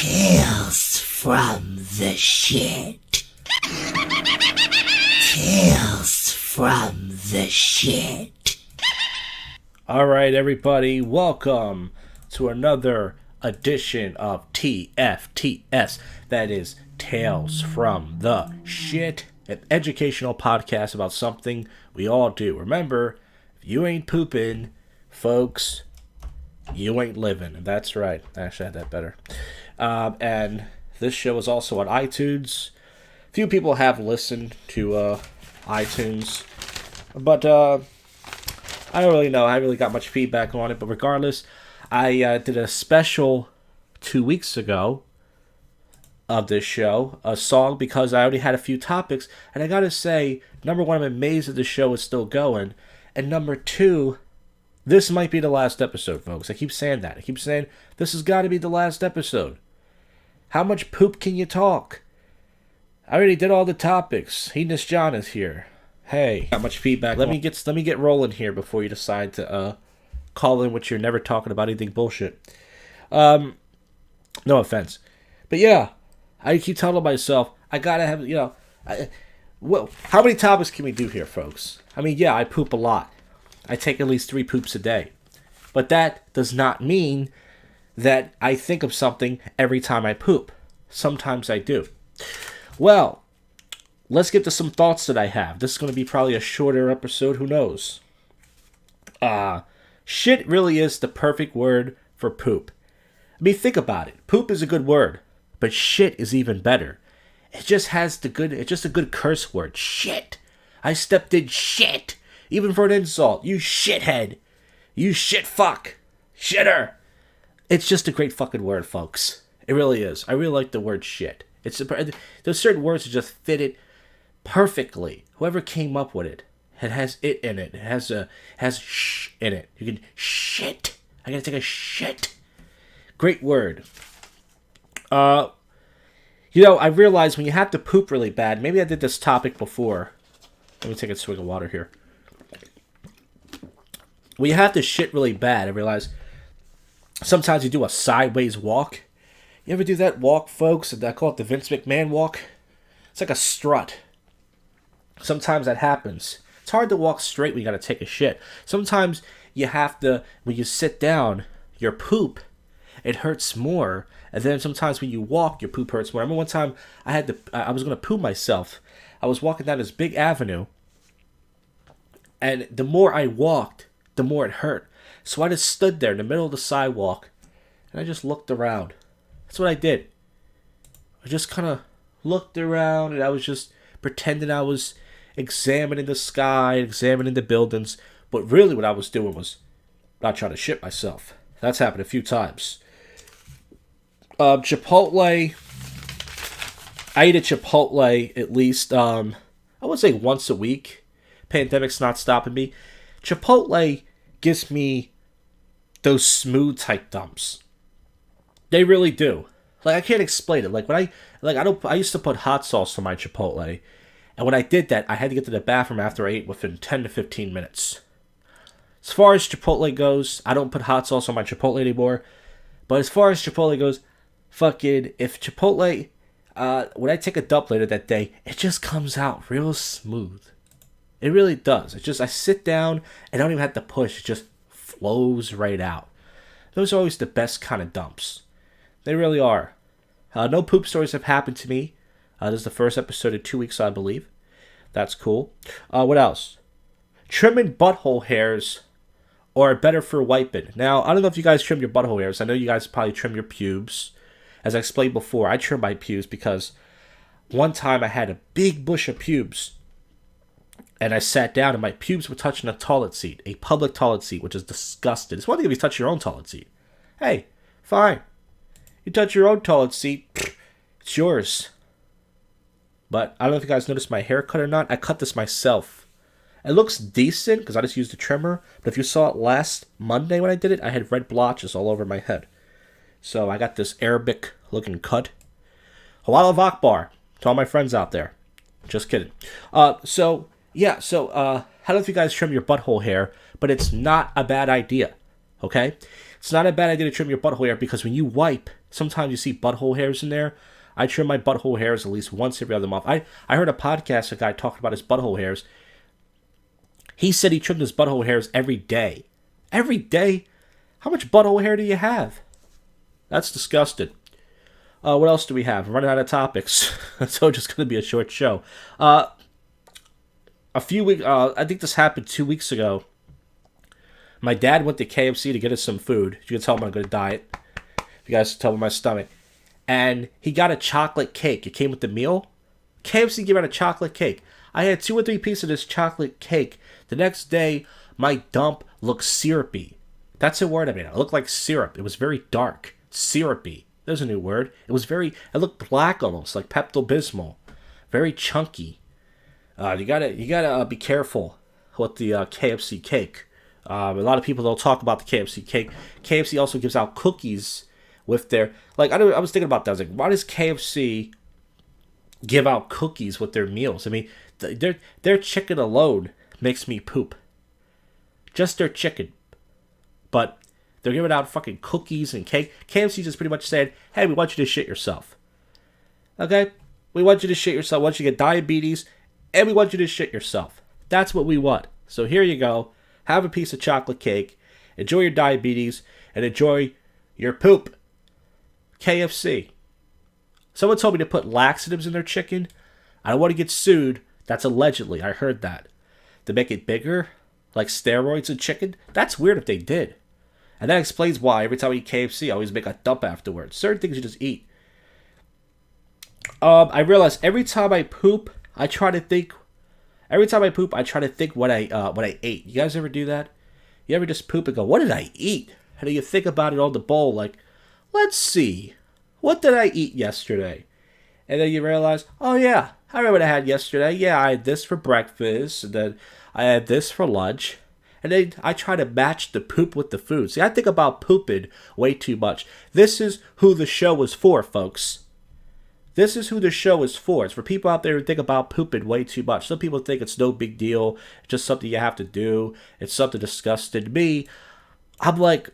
Tales from the shit. Tales from the shit. Alright, everybody, welcome to another edition of TFTS. That is Tales from the Shit, an educational podcast about something we all do. Remember, if you ain't pooping, folks, you ain't living. That's right. Actually, I had that better. And this show is also on iTunes. Few people have listened to iTunes, but I don't really know. I really got much feedback on it. But regardless, I did a special 2 weeks ago of this show, a song, because I already had a few topics. And I gotta say, number one, I'm amazed that the show is still going. And number two, this might be the last episode, folks. I keep saying that. I keep saying, this has got to be the last episode. How much poop can you talk? I already did all the topics. Hedonist John is here. Hey, got much feedback. Let me get rolling here before you decide to call in with your never talking about anything bullshit. No offense, but yeah, I keep telling myself I gotta have well, how many topics can we do here, folks? I mean, yeah, I poop a lot. I take at least 3 poops a day, but that does not mean that I think of something every time I poop. Sometimes I do. Well, let's get to some thoughts that I have. This is going to be probably a shorter episode. Who knows? Shit really is the perfect word for poop. I mean, think about it. Poop is a good word, but shit is even better. It's just a good curse word. Shit. I stepped in shit. Even for an insult. You shithead. You shit fuck. Shitter. It's just a great fucking word, folks. It really is. I really like the word shit. There's certain words that just fit it perfectly. Whoever came up with it, it has it in it. It has sh in it. You can shit. I gotta take a shit. Great word. I realized when you have to poop really bad, maybe I did this topic before. Let me take a swig of water here. When you have to shit really bad, I realize sometimes you do a sideways walk. You ever do that walk, folks? I call it the Vince McMahon walk. It's like a strut. Sometimes that happens. It's hard to walk straight when you gotta take a shit. Sometimes you have to, when you sit down, your poop, it hurts more. And then sometimes when you walk, your poop hurts more. I remember one time I was gonna poo myself. I was walking down this big avenue, and the more I walked, the more it hurt. So I just stood there in the middle of the sidewalk, and I just looked around. That's what I did. I just kind of looked around, and I was just pretending I was examining the sky, examining the buildings. But really what I was doing was not trying to shit myself. That's happened a few times. Chipotle. I eat at Chipotle at least, I would say once a week. Pandemic's not stopping me. Chipotle gives me those smooth type dumps. They really do. Like, I can't explain it. Like, I used to put hot sauce on my Chipotle, and when I did that, I had to get to the bathroom after I ate within 10 to 15 minutes. As far as Chipotle goes, I don't put hot sauce on my Chipotle anymore. But as far as Chipotle goes, fucking, if Chipotle, when I take a dump later that day, it just comes out real smooth. It really does. It's just, I sit down, and I don't even have to push. It just flows right out. Those are always the best kind of dumps. They really are. No poop stories have happened to me. This is the first episode in 2 weeks, I believe. That's cool. What else? Trimming butthole hairs are better for wiping. Now, I don't know if you guys trim your butthole hairs. I know you guys probably trim your pubes. As I explained before, I trim my pubes because one time I had a big bush of pubes. And I sat down and my pubes were touching a toilet seat. A public toilet seat, which is disgusting. It's one thing if you touch your own toilet seat. Hey, fine. You touch your own toilet seat, it's yours. But I don't know if you guys noticed my haircut or not. I cut this myself. It looks decent because I just used a trimmer. But if you saw it last Monday when I did it, I had red blotches all over my head. So I got this Arabic looking cut. Halal Akbar to all my friends out there. Just kidding. So I don't know if you guys trim your butthole hair, but it's not a bad idea. Okay? It's not a bad idea to trim your butthole hair because when you wipe, sometimes you see butthole hairs in there. I trim my butthole hairs at least once every other month. I heard a podcast, a guy talking about his butthole hairs. He said he trimmed his butthole hairs every day. Every day? How much butthole hair do you have? That's disgusting. What else do we have? I'm running out of topics. So it's just going to be a short show. A few weeks, I think this happened 2 weeks ago. My dad went to KFC to get us some food. You can tell I'm on a good diet. If you guys can tell by my stomach. And he got a chocolate cake. It came with the meal. KFC gave out a chocolate cake. I had 2 or 3 pieces of this chocolate cake. The next day, my dump looked syrupy. That's a word I made. It looked like syrup. It was very dark. Syrupy. There's a new word. It looked black almost, like Pepto-Bismol. Very chunky. You gotta be careful with the KFC cake. A lot of people don't talk about the KFC cake. KFC also gives out cookies with their, like, I was thinking about that. I was like, why does KFC give out cookies with their meals? I mean, their chicken alone makes me poop. Just their chicken. But they're giving out fucking cookies and cake. KFC just pretty much said, hey, we want you to shit yourself. Okay? We want you to shit yourself. We want you to get diabetes, and we want you to shit yourself. That's what we want. So here you go. Have a piece of chocolate cake. Enjoy your diabetes, and enjoy your poop. KFC. Someone told me to put laxatives in their chicken. I don't want to get sued. That's allegedly. I heard that. To make it bigger, like steroids in chicken. That's weird if they did. And that explains why every time I eat KFC, I always make a dump afterwards. Certain things you just eat. I realize every time I poop, I try to think. Every time I poop, I try to think what I ate. You guys ever do that? You ever just poop and go, what did I eat? And then you think about it on the bowl, like, let's see, what did I eat yesterday? And then you realize, oh yeah, I remember what I had yesterday. Yeah, I had this for breakfast, and then I had this for lunch. And then I try to match the poop with the food. See, I think about pooping way too much. This is who the show is for, folks. This is who the show is for. It's for people out there who think about pooping way too much. Some people think it's no big deal. It's just something you have to do. It's something disgusting. Me, I'm like,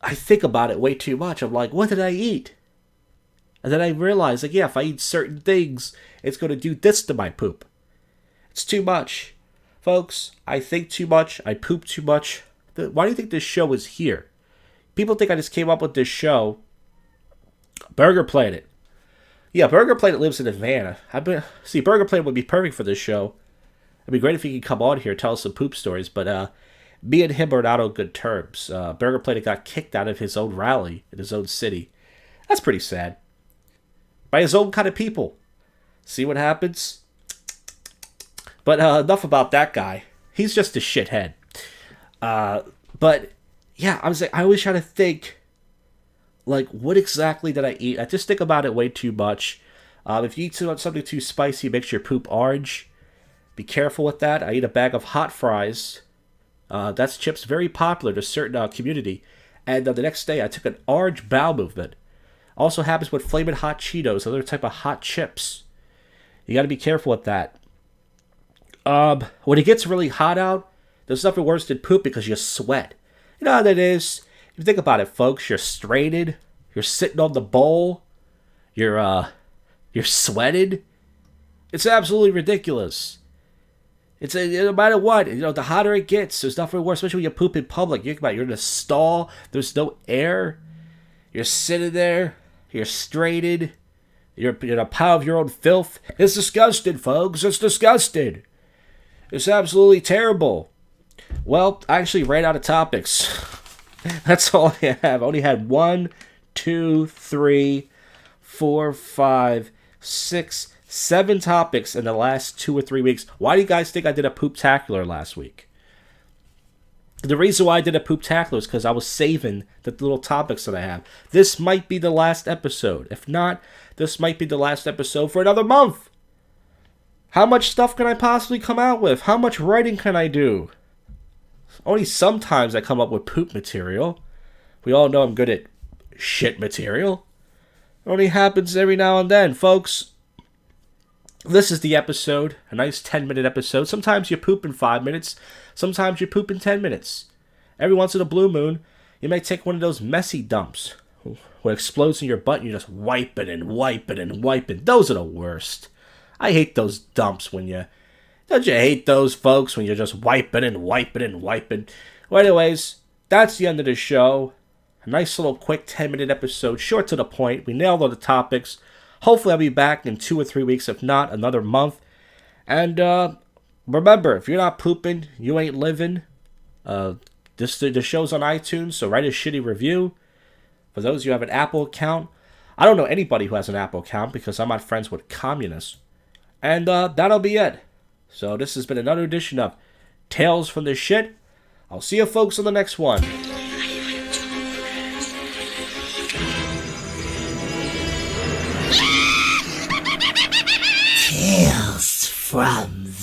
I think about it way too much. I'm like, what did I eat? And then I realize, like, yeah, if I eat certain things, it's going to do this to my poop. It's too much. Folks, I think too much. I poop too much. Why do you think this show is here? People think I just came up with this show. Burger Planet. Yeah, Burger Planet lives in Atlanta. Burger Planet would be perfect for this show. It'd be great if he could come on here and tell us some poop stories, but me and him are not on good terms. Burger Planet got kicked out of his own rally in his own city. That's pretty sad. By his own kind of people. See what happens? But enough about that guy. He's just a shithead. But yeah, I always try to think, like, what exactly did I eat? I just think about it way too much. If you eat something too spicy, it makes your poop orange. Be careful with that. I eat a bag of hot fries. That's chips very popular to a certain community. And the next day, I took an orange bowel movement. Also happens with Flamin' Hot Cheetos, another type of hot chips. You got to be careful with that. When it gets really hot out, there's nothing worse than poop because you sweat. You know how that is? If you think about it, folks, you're straightened, you're sitting on the bowl, you're sweated. It's absolutely ridiculous. No matter what, the hotter it gets, there's nothing worse, especially when you poop in public. You're in a stall, there's no air, you're sitting there, you're straightened, you're in a pile of your own filth. It's disgusting, folks, it's disgusting. It's absolutely terrible. Well, I actually ran out of topics. That's all I have. I only had 1, 2, 3, 4, 5, 6, 7 topics in the last 2 or 3 weeks. Why do you guys think I did a poop-tacular last week? The reason why I did a poop-tacular is because I was saving the little topics that I have. This might be the last episode. If not, this might be the last episode for another month. How much stuff can I possibly come out with? How much writing can I do? Only sometimes I come up with poop material. We all know I'm good at shit material. It only happens every now and then, folks. This is the episode. A nice 10-minute episode. Sometimes you poop in 5 minutes. Sometimes you poop in 10 minutes. Every once in a blue moon, You may take one of those messy dumps what explodes in your butt and you just wipe it and wipe it and wipe it. Those are the worst. I hate those dumps when you... Don't you hate those, folks, when you're just wiping and wiping and wiping? Well, anyways, that's the end of the show. A nice little quick 10-minute episode, short to the point. We nailed all the topics. Hopefully I'll be back in 2 or 3 weeks, if not another month. And remember, if you're not pooping, you ain't living. The show's on iTunes, so write a shitty review. For those of you who have an Apple account, I don't know anybody who has an Apple account because I'm not friends with communists. And that'll be it. So this has been another edition of Tales from the Shit. I'll see you folks on the next one. Tales from